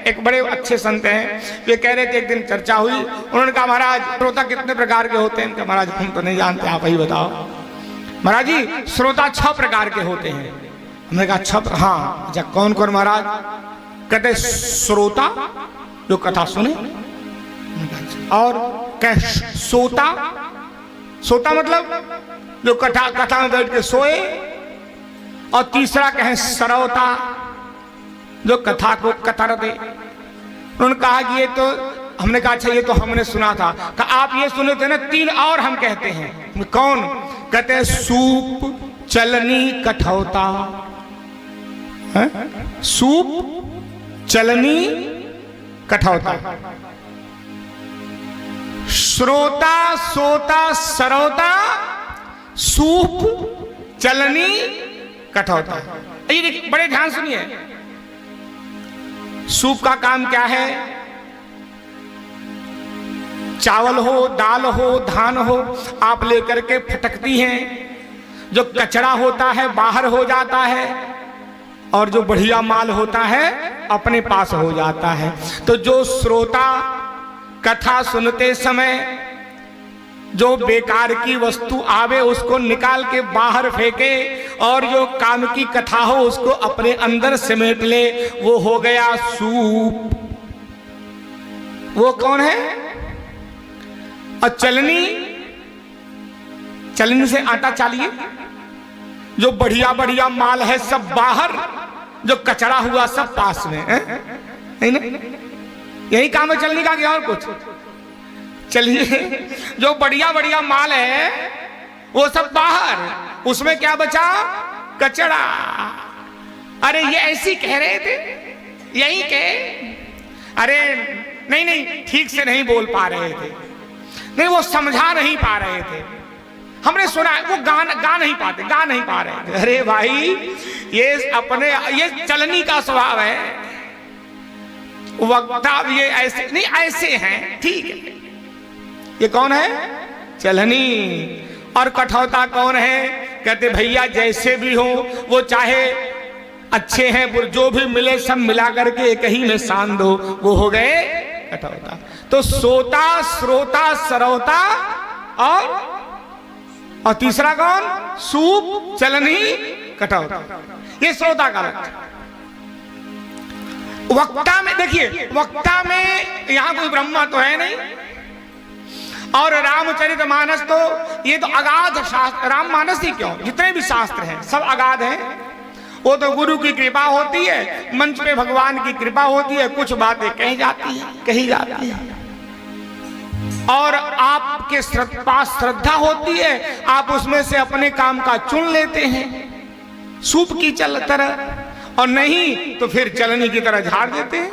एक बड़े अच्छे संत हैं, वे कह रहे थे, एक दिन चर्चा हुई, उन्होंने कहा महाराज श्रोता कितने प्रकार के होते हैं? महाराज हम तो नहीं जानते, आप ही बताओ। महाराज जी श्रोता 6 प्रकार के होते हैं। हमने कहा 6? हाँ। अच्छा कौन कौन महाराज? कहते श्रोता जो कथा सुने, और कह सोता, सोता मतलब जो कथा में बैठ के सोए, और तीसरा कहे सरवता जो कथा को कतर दे। उन्होंने कहा कि ये तो, हमने कहा अच्छा ये तो हमने सुना था। कहा आप ये सुने थे ना, 3 और हम कहते हैं। कौन? कहते हैं सूप, चलनी, कठौता। सूप, चलनी, कठौता। श्रोता, सोता, सरौता, सूप, चलनी, कठौता। ये बड़े ध्यान सुनिए। सूप का काम क्या है? चावल हो, दाल हो, धान हो, आप लेकर के फटकती हैं, जो कचरा होता है बाहर हो जाता है, और जो बढ़िया माल होता है अपने पास हो जाता है। तो जो श्रोता कथा सुनते समय जो बेकार की वस्तु आवे उसको निकाल के बाहर फेंके, और जो काम की कथा हो उसको अपने अंदर समेट ले, वो हो गया सूप। वो कौन है? और चलनी, चलनी से आटा चालिए, जो बढ़िया बढ़िया माल है सब बाहर, जो कचरा हुआ सब पास में है? नहीं ना? यही काम है चलनी का, क्या और कुछ? चलिए जो बढ़िया बढ़िया माल है वो सब बाहर, उसमें क्या बचा? कचरा। अरे ये ऐसी कह रहे थे, यही कहे। अरे नहीं नहीं, ठीक से नहीं बोल पा रहे थे, नहीं वो समझा नहीं पा रहे थे, हमने सुना, वो गा नहीं पाते, गा नहीं पा रहे थे। अरे भाई ये अपने, ये चलनी का स्वभाव है, वक्ता ये ऐसे नहीं, ऐसे हैं, ठीक है। ये कौन है? चलनी। और कठौता कौन है? कहते भैया जैसे भी हो, वो चाहे अच्छे हैं, जो भी मिले सब मिला करके एक ही में सान दो, वो हो गए कठौता। तो सोता, श्रोता, सरौता, और तीसरा कौन? सूप, चलनी, कठौता। ये श्रोता का लक्षण। वक्ता में देखिए, वक्ता में यहां कोई ब्रह्मा तो है नहीं, और रामचरितमानस तो ये तो अगाध शास्त्र, राममानस ही क्यों, जितने भी शास्त्र हैं सब अगाध हैं। वो तो गुरु की कृपा होती है, मंच पे भगवान की कृपा होती है, कुछ बातें कही जाती है, और आपके पास श्रद्धा होती है, आप उसमें से अपने काम का चुन लेते हैं सूप की तरह, और नहीं तो फिर चलनी की तरह झाड़ देते हैं।